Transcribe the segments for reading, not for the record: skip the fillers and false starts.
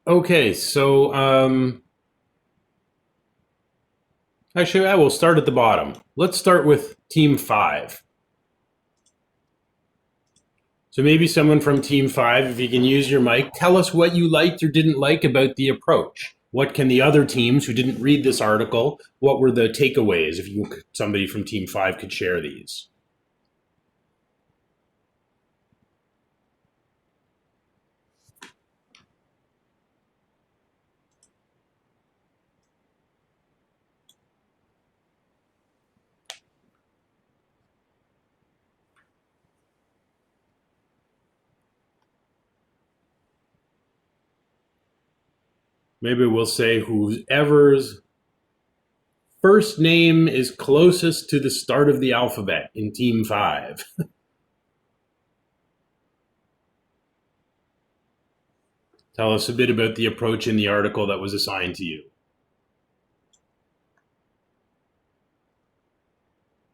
Okay, so actually, I will start at the bottom. Let's start with Team 5. So maybe someone from Team 5, if you can use your mic, tell us what you liked or didn't like about the approach. What can the other teams who didn't read this article, what were the takeaways if somebody from Team 5 could share these? Maybe we'll say whoever's first name is closest to the start of the alphabet in Team 5. Tell us a bit about the approach in the article that was assigned to you.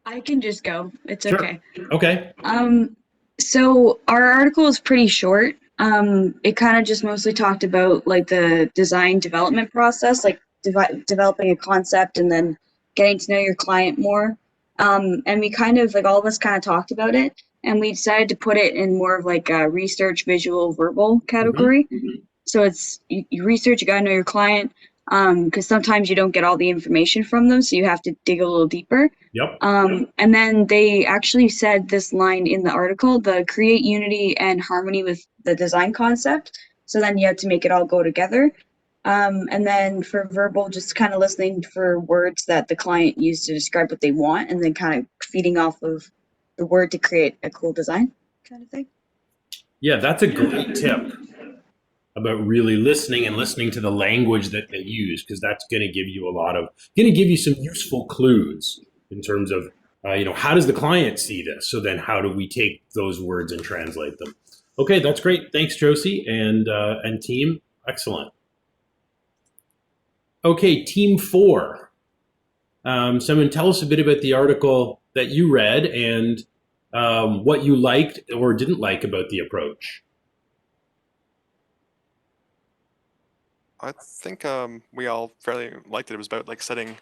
I can just go. It's Sure. okay. Okay. Um, so our article is pretty short. It kind of just mostly talked about like the design development process, like developing a concept and then getting to know your client more. And we kind of like all of us kind of talked about it, and we decided to put it in more of like a research, visual, verbal Mm-hmm. category. So it's you research, you gotta know your client, because sometimes you don't get all the information from them, so you have to dig a little deeper. Yep. And then they actually said this line in the article, the create unity and harmony with the design concept. So then you have to make it all go together. And then for verbal, just kind of listening for words that the client used to describe what they want, and then kind of feeding off of the word to create a cool design kind of thing. Yeah, that's a great tip about really listening and listening to the language that they use, because that's going to give you going to give you some useful clues in terms of, how does the client see this? So then how do we take those words and translate them? Okay, that's great. Thanks, Josie and team. Excellent. Okay, team 4. Someone tell us a bit about the article that you read and what you liked or didn't like about the approach. I think we all fairly liked it. It was about like setting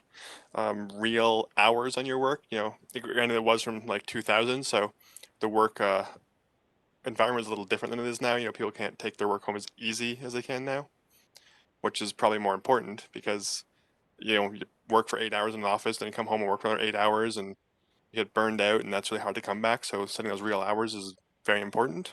real hours on your work. Granted it was from like 2000, so the work environment is a little different than it is now. People can't take their work home as easy as they can now, which is probably more important because you work for 8 hours in an office, then you come home and work for another 8 hours, and you get burned out, and that's really hard to come back. So setting those real hours is very important.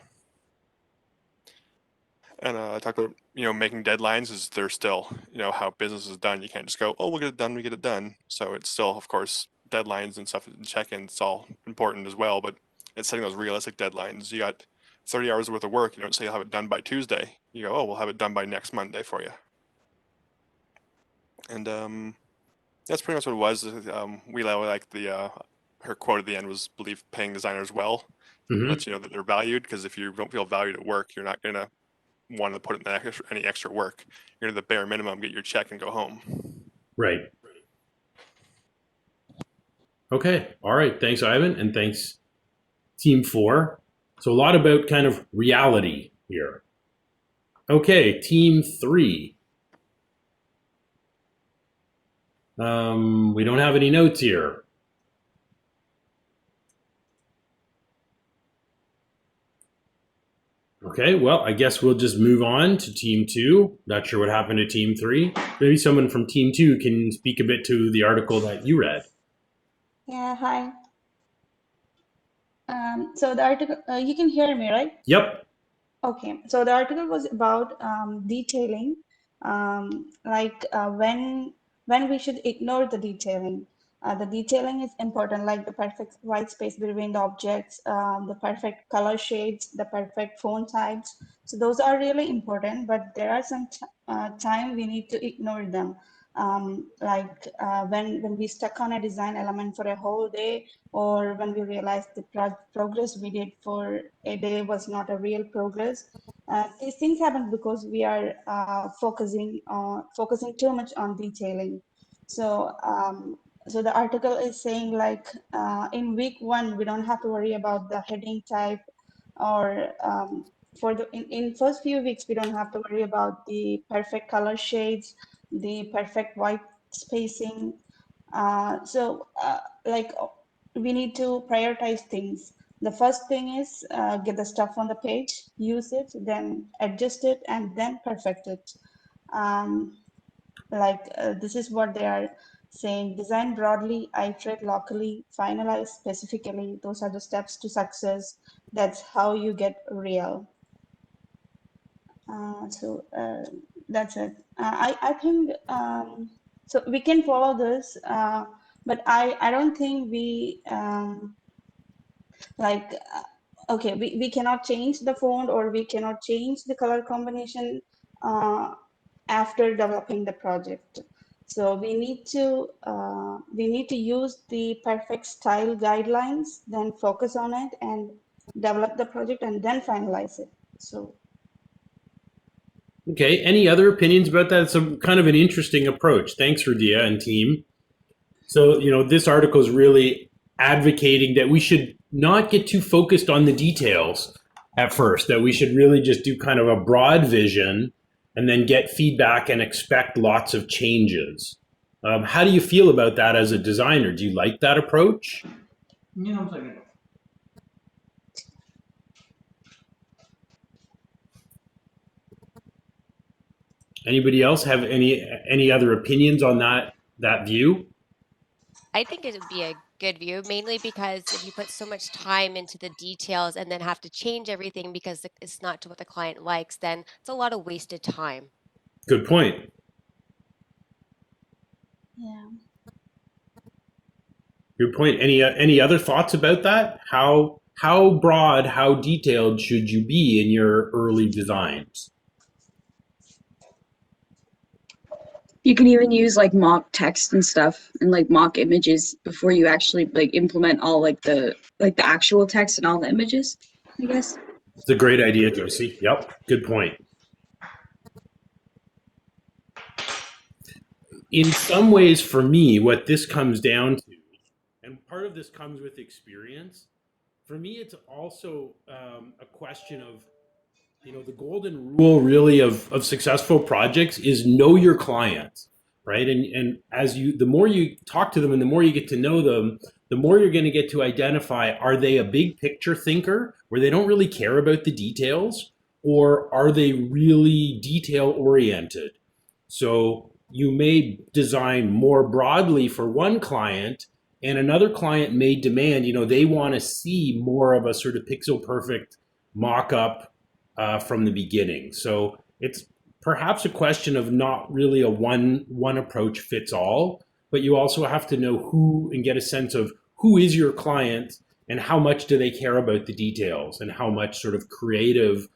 And I talked about making deadlines is they're still how business is done. You can't just go, oh, we'll get it done, we get it done. So it's still, of course, deadlines and stuff and check-ins. It's all important as well, but it's setting those realistic deadlines. You got 30 hours worth of work. You don't say you'll have it done by Tuesday. You go, oh, we'll have it done by next Monday for you. And that's pretty much what it was. We really like the her quote at the end was, believe paying designers well. Mm-hmm. Lets you know that they're valued, because if you don't feel valued at work, you're not gonna want to put in any extra work. You're gonna the bare minimum, get your check and go home. Right. Okay. All right. Thanks, Ivan, and thanks, Team 4. So a lot about kind of reality here. Okay, Team 3. We don't have any notes here. Okay, well, I guess we'll just move on to Team 2. Not sure what happened to Team 3. Maybe someone from Team 2 can speak a bit to the article that you read. Yeah, hi. So the article, you can hear me, right? Yep. Okay. So the article was about detailing, like when we should ignore the detailing. The detailing is important, like the perfect white space between the objects, the perfect color shades, the perfect font types. So those are really important, but there are some time we need to ignore them. Like when we stuck on a design element for a whole day, or when we realized the progress we did for a day was not a real progress. These things happen because we are focusing too much on detailing. So so the article is saying like in week 1 we don't have to worry about the heading type, or for the in first few weeks, we don't have to worry about the perfect color shades, the perfect white spacing. Like we need to prioritize things. The first thing is get the stuff on the page, use it, then adjust it, and then perfect it. This is what they are saying: design broadly, iterate locally, finalize specifically. Those are the steps to success. That's how you get real. That's it. I think so we can follow this, but I don't think we like okay, we cannot change the font, or we cannot change the color combination after developing the project. So we need to use the perfect style guidelines, then focus on it and develop the project and then finalize it. So Okay. Any other opinions about that? It's a kind of an interesting approach. Thanks, Radia and team. So, this article is really advocating that we should not get too focused on the details at first, that we should really just do kind of a broad vision and then get feedback and expect lots of changes. How do you feel about that as a designer? Do you like that approach? Anybody else have any other opinions on that view? I think it would be a good view, mainly because if you put so much time into the details and then have to change everything because it's not to what the client likes, then it's a lot of wasted time. Good point. yeah. Good point. Any other thoughts about that? How broad, how detailed should you be in your early designs? You can even use like mock text and stuff and like mock images before you actually like implement all like the actual text and all the images, I guess. It's a great idea, Josie. Yep, good point. In some ways, for me, what this comes down to, and part of this comes with experience, for me, it's also a question of, the golden rule really of successful projects is know your clients, right? And the more you talk to them and the more you get to know them, the more you're going to get to identify, are they a big picture thinker where they don't really care about the details, or are they really detail oriented? So you may design more broadly for one client, and another client may demand, they want to see more of a sort of pixel perfect mock-up from the beginning. So it's perhaps a question of not really a one approach fits all, but you also have to know who and get a sense of who is your client and how much do they care about the details and how much sort of creative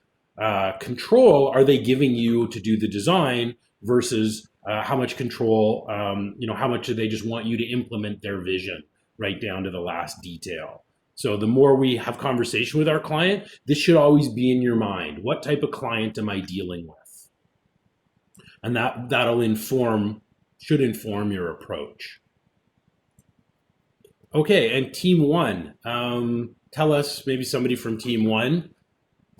control are they giving you to do the design versus how much control, how much do they just want you to implement their vision right down to the last detail. So the more we have conversation with our client, this should always be in your mind. What type of client am I dealing with? And that'll should inform your approach. Okay, and team one, tell us, maybe somebody from team one.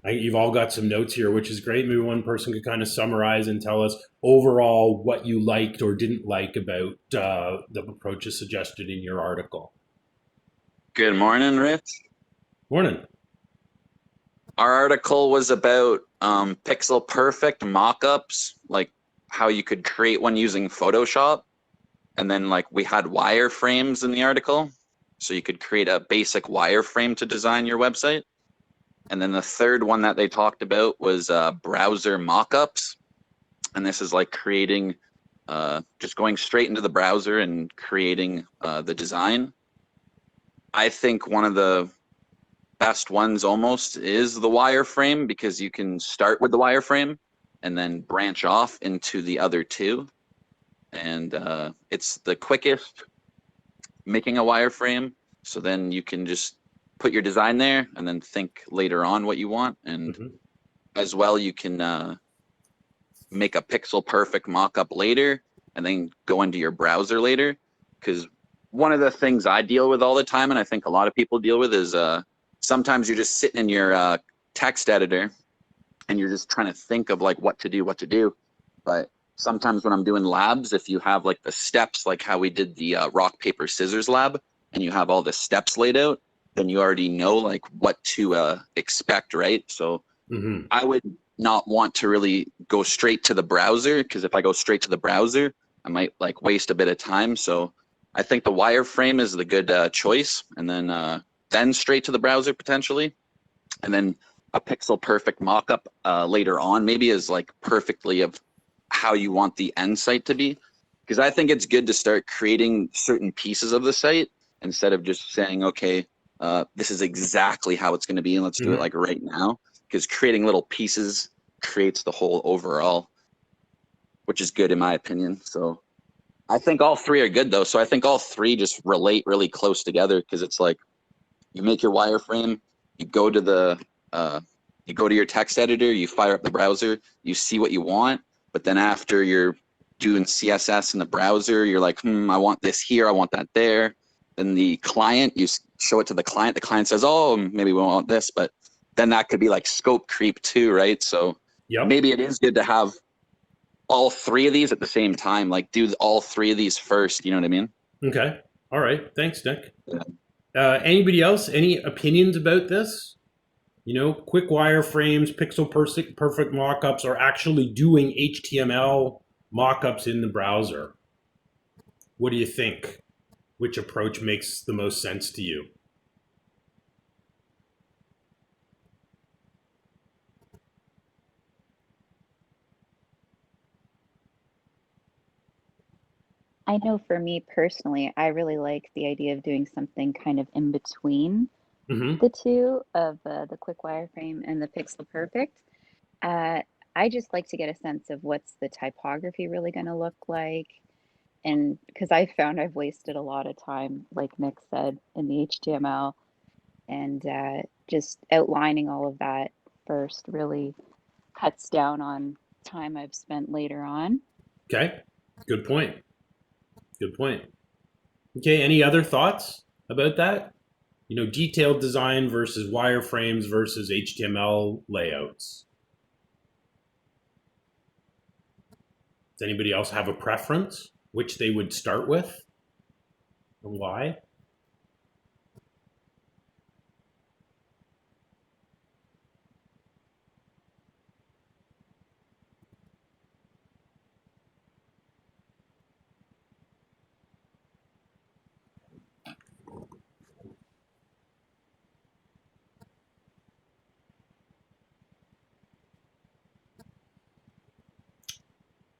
You've all got some notes here, which is great. Maybe one person could kind of summarize and tell us overall what you liked or didn't like about the approaches suggested in your article. Good morning, Rich. Morning. Our article was about pixel perfect mock-ups, like how you could create one using Photoshop. And then we had wireframes in the article. So you could create a basic wireframe to design your website. And then the third one that they talked about was browser mock-ups. And this is like creating, just going straight into the browser and creating the design. I think one of the best ones almost is the wireframe, because you can start with the wireframe and then branch off into the other two. And it's the quickest making a wireframe. So then you can just put your design there and then think later on what you want. And as well, you can make a pixel perfect mock-up later and then go into your browser later. Because one of the things I deal with all the time, and I think a lot of people deal with, is sometimes you're just sitting in your text editor and you're just trying to think of like what to do. But sometimes when I'm doing labs, if you have like the steps, like how we did the rock, paper, scissors lab, and you have all the steps laid out, then you already know like what to expect, right? So I would not want to really go straight to the browser, because if I go straight to the browser, I might like waste a bit of time. So I think the wireframe is the good choice, and then straight to the browser potentially, and then a pixel perfect mockup later on maybe is like perfectly of how you want the end site to be, because I think it's good to start creating certain pieces of the site instead of just saying, okay, this is exactly how it's going to be and let's do it like right now, because creating little pieces creates the whole overall, which is good in my opinion. So I think all three are good though. So I think all three just relate really close together, because it's like you make your wireframe, you go to your text editor, you fire up the browser, you see what you want, but then after you're doing CSS in the browser, you're like, I want this here, I want that there. Then the client, you show it to the client says, oh, maybe we want this, but then that could be like scope creep too, right? So maybe it is good to have all three of these at the same time, like do all three of these first, you know what I mean? Okay. All right. Thanks, Nick. Yeah. Anybody else? Any opinions about this? You know, quick wireframes, pixel perfect mockups, or actually doing HTML mockups in the browser. What do you think? Which approach makes the most sense to you? I know for me personally, I really like the idea of doing something kind of in between the two of the quick wireframe and the pixel perfect. I just like to get a sense of what's the typography really going to look like. And because I found I've wasted a lot of time, like Nick said, in the HTML, and just outlining all of that first really cuts down on time I've spent later on. Okay, good point. Good point. Okay, any other thoughts about that? You know, detailed design versus wireframes versus HTML layouts. Does anybody else have a preference? Which they would start with? And why?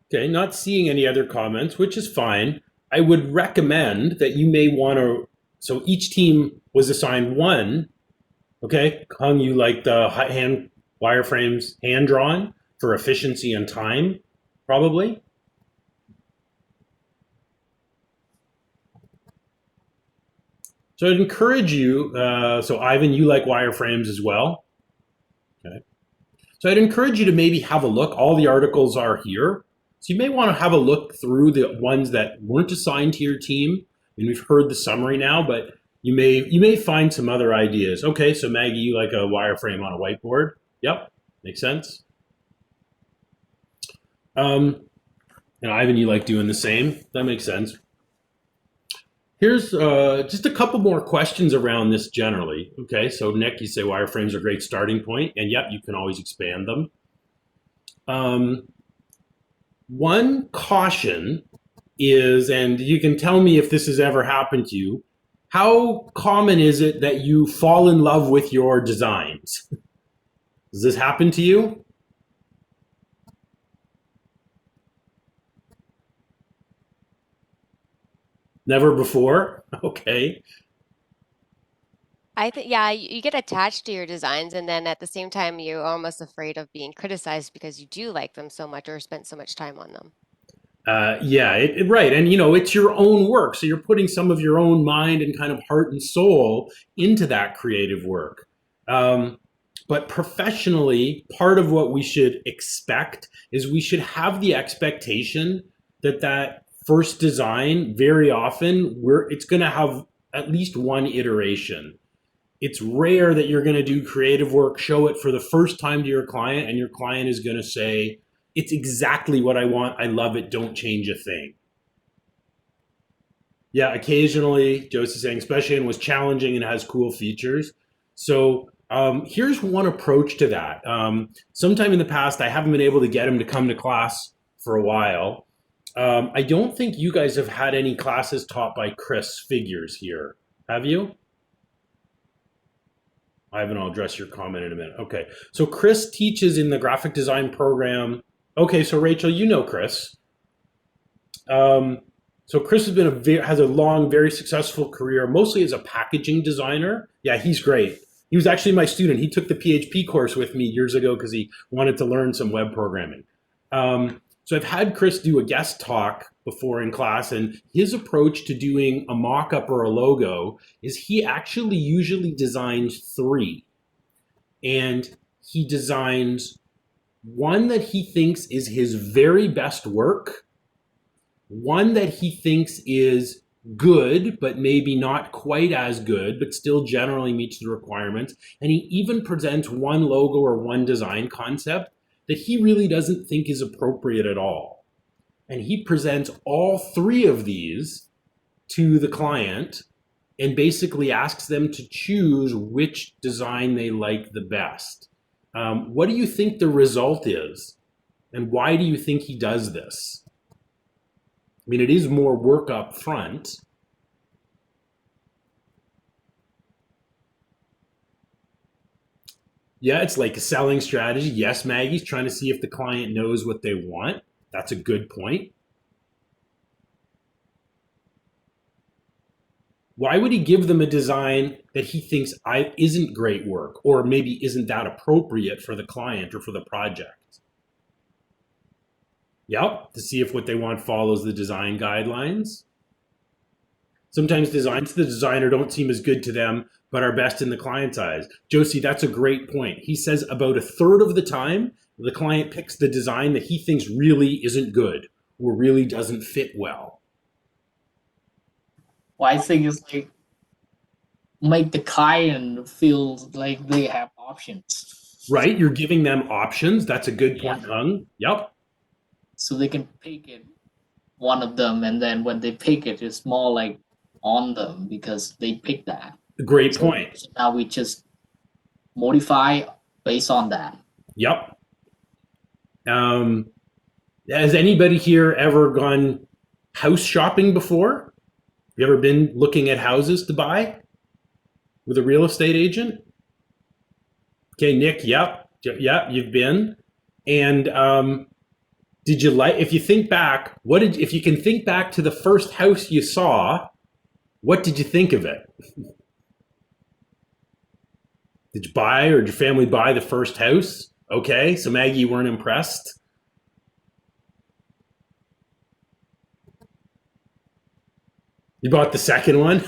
Okay, not seeing any other comments, which is fine. I would recommend that you may want to, so each team was assigned one, okay? Hung, you like the hand wireframes hand drawn for efficiency and time, probably? So I'd encourage you, so Ivan, you like wireframes as well? Okay. So I'd encourage you to maybe have a look. All the articles are here. So you may want to have a look through the ones that weren't assigned to your team. And we've heard the summary now, but you may find some other ideas. Okay, so Maggie, you like a wireframe on a whiteboard? Yep, makes sense. And Ivan, you like doing the same? That makes sense. Here's just a couple more questions around this generally. Okay, so Nick, you say wireframes are a great starting point, and yep, you can always expand them. One caution is, and you can tell me if this has ever happened to you, how common is it that you fall in love with your designs? Does this happen to you? Never before? Okay. I think, yeah, you get attached to your designs, and then at the same time, you're almost afraid of being criticized because you do like them so much or spent so much time on them. Yeah, right. And, you know, it's your own work. So you're putting some of your own mind and kind of heart and soul into that creative work. But professionally, part of what we should expect is we should have the expectation that that first design, very often, it's going to have at least one iteration. It's rare that you're going to do creative work, show it for the first time to your client, and your client is going to say, it's exactly what I want. I love it. Don't change a thing. Yeah, occasionally, Josie's saying, especially and was challenging and has cool features. So here's one approach to that. Sometime in the past, I haven't been able to get him to come to class for a while. I don't think you guys have had any classes taught by Chris Figures here. Have you? Ivan, I'll address your comment in a minute. Okay, so Chris teaches in the graphic design program. Okay, so Rachel, you know Chris. So Chris has a long, very successful career, mostly as a packaging designer. Yeah, he's great. He was actually my student. He took the PHP course with me years ago because he wanted to learn some web programming. So I've had Chris do a guest talk before in class, and his approach to doing a mock-up or a logo is he actually usually designs 3. And he designs one that he thinks is his very best work, one that he thinks is good, but maybe not quite as good, but still generally meets the requirements. And he even presents one logo or one design concept that he really doesn't think is appropriate at all. And he presents all 3 of these to the client and basically asks them to choose which design they like the best. What do you think the result is? And why do you think he does this? I mean, it is more work up front. Yeah, it's like a selling strategy. Yes, Maggie's trying to see if the client knows what they want. That's a good point. Why would he give them a design that he thinks isn't great work or maybe isn't that appropriate for the client or for the project? Yep, to see if what they want follows the design guidelines. Sometimes designs to the designer don't seem as good to them, but are best in the client's eyes. Josie, that's a great point. He says about a third of the time, the client picks the design that he thinks really isn't good or really doesn't fit well. Well, I think it's like make the client feel like they have options. Right, you're giving them options. That's a good point, Hung. Yep. So they can pick it, one of them, and then when they pick it, it's more like on them because they pick that. Great point. So now we just modify based on that. Yep. Has anybody here ever gone house shopping before? You ever been looking at houses to buy with a real estate agent? Okay, Nick, yep, you've been. And did you like, if you think back, if you can think back to the first house you saw, what did you think of it? Did you buy or did your family buy the first house? Okay, so Maggie, you weren't impressed. You bought the second one?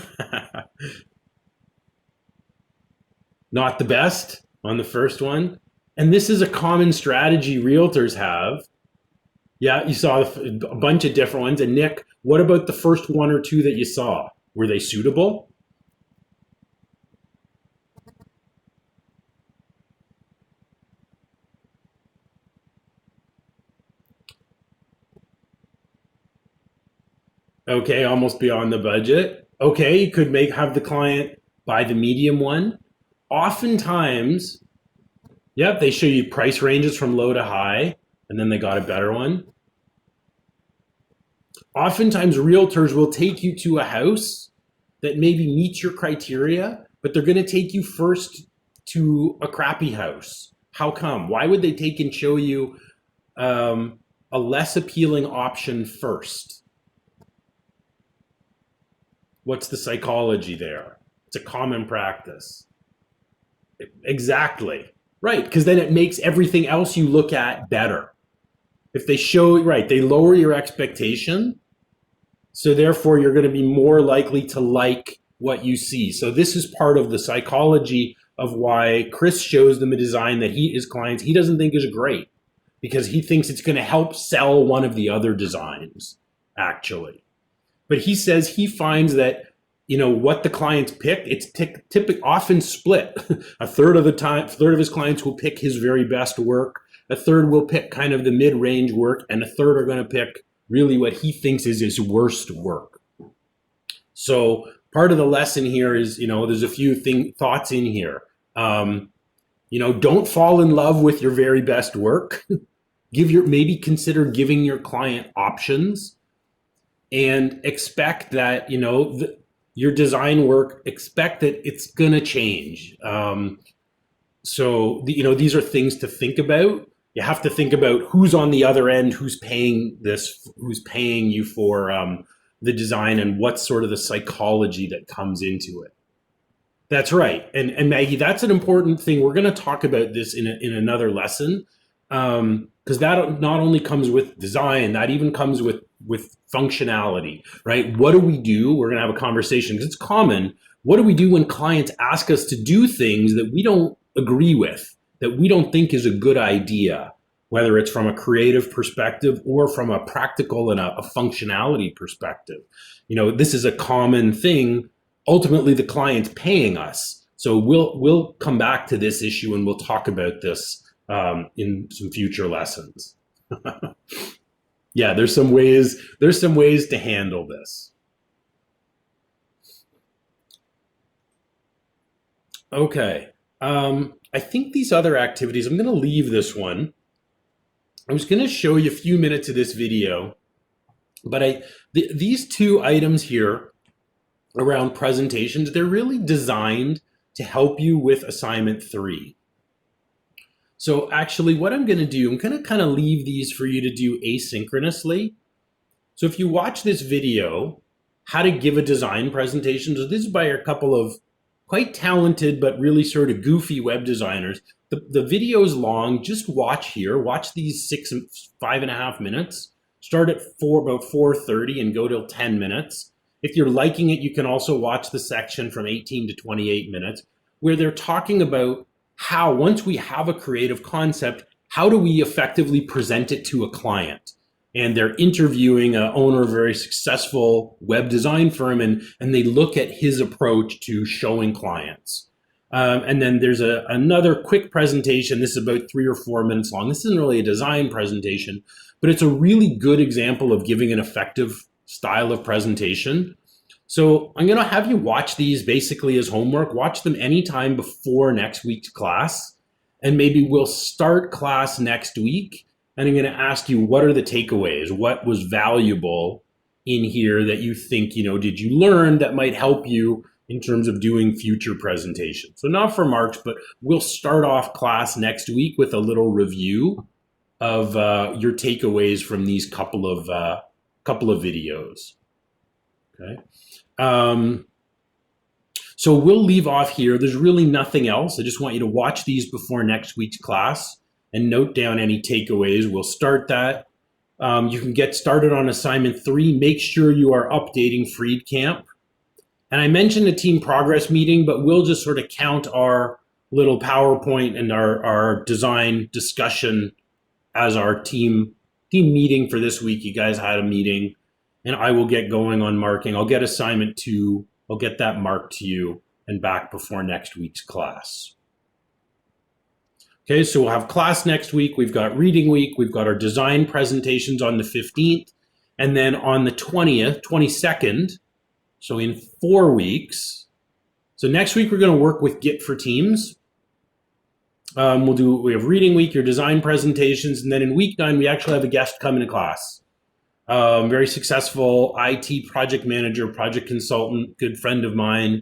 Not the best on the first one. And this is a common strategy realtors have. Yeah, you saw a bunch of different ones. And Nick, what about the first 1 or 2 that you saw? Were they suitable? Okay, almost beyond the budget. Okay, you could have the client buy the medium one. Oftentimes, yep, they show you price ranges from low to high, and then they got a better one. Oftentimes, realtors will take you to a house that maybe meets your criteria, but they're going to take you first to a crappy house. How come? Why would they take and show you a less appealing option first? What's the psychology there? It's a common practice. Exactly. Right, because then it makes everything else you look at better. If they show, right, they lower your expectation, so therefore you're going to be more likely to like what you see. So this is part of the psychology of why Chris shows them a design that his clients, he doesn't think is great, because he thinks it's going to help sell one of the other designs, actually. But he says he finds that what the clients pick, it's typically often split. A third of his clients will pick his very best work. A third will pick kind of the mid-range work, and a third are going to pick really what he thinks is his worst work. So part of the lesson here is, there's a few thoughts in here. Don't fall in love with your very best work. Maybe consider giving your client options, and expect that, your design work, expect that it's going to change. These are things to think about. You have to think about who's on the other end, who's paying you for the design, and what's sort of the psychology that comes into it. That's right. And Maggie, that's an important thing. We're going to talk about this in another lesson, because that not only comes with design, that even comes with functionality, right? What do we do? We're going to have a conversation, because it's common. What do we do when clients ask us to do things that we don't agree with, that we don't think is a good idea, whether it's from a creative perspective or from a practical and a functionality perspective? This is a common thing. Ultimately, the client's paying us. So we'll come back to this issue, and we'll talk about this in some future lessons. Yeah, there's some ways to handle this. Okay. I think these other activities, I'm going to leave this one. I was going to show you a few minutes of this video, but these two items here around presentations, they're really designed to help you with assignment 3. So actually what I'm going to do, I'm going to kind of leave these for you to do asynchronously. So if you watch this video, how to give a design presentation, so this is by a couple of quite talented but really sort of goofy web designers. The video is long. Just watch here. Watch these 5.5 minutes. Start at about 4:30 and go till 10 minutes. If you're liking it, you can also watch the section from 18 to 28 minutes, where they're talking about how, once we have a creative concept, how do we effectively present it to a client? And they're interviewing an owner of a very successful web design firm, and they look at his approach to showing clients. And then there's another quick presentation. This is about 3 or 4 minutes long. This isn't really a design presentation, but it's a really good example of giving an effective style of presentation. So I'm going to have you watch these basically as homework. Watch them anytime before next week's class, and maybe we'll start class next week. And I'm going to ask you, what are the takeaways? What was valuable in here that you think, did you learn that might help you in terms of doing future presentations? So not for March, but we'll start off class next week with a little review of your takeaways from these couple of videos. Okay. So we'll leave off here. There's really nothing else. I just want you to watch these before next week's class and note down any takeaways. We'll start that. You can get started on assignment 3. Make sure you are updating FreedCamp. And I mentioned a team progress meeting, but we'll just sort of count our little PowerPoint and our design discussion as our team meeting for this week. You guys had a meeting, and I will get going on marking. I'll get assignment 2. I'll get that marked to you and back before next week's class. Okay, so we'll have class next week. We've got reading week. We've got our design presentations on the 15th. And then on the 22nd, so in 4 weeks. So next week, we're going to work with Git for Teams. We have reading week, your design presentations. And then in week 9, we actually have a guest coming to class. Very successful IT project manager, project consultant, good friend of mine.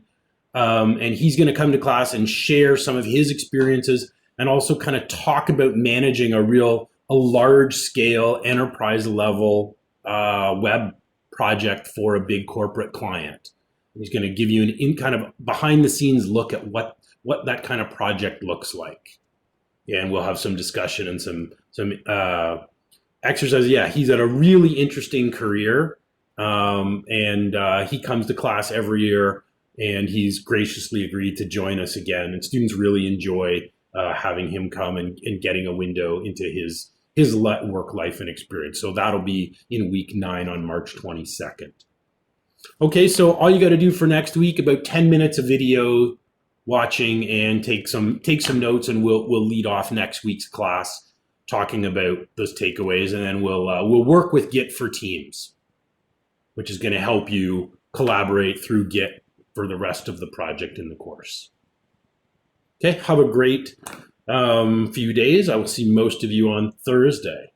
And he's going to come to class and share some of his experiences and also kind of talk about managing a large scale enterprise level web project for a big corporate client. He's going to give you an kind of behind the scenes look at what that kind of project looks like. And we'll have some discussion and some exercises. Yeah, he's had a really interesting career, and he comes to class every year, and he's graciously agreed to join us again. And students really enjoy having him come and getting a window into his work life and experience. So that'll be in week 9 on March 22nd. Okay, so all you got to do for next week, about 10 minutes of video watching and take some notes, and we'll lead off next week's class talking about those takeaways, and then we'll work with Git for Teams, which is going to help you collaborate through Git for the rest of the project in the course. Okay, have a great few days. I will see most of you on Thursday.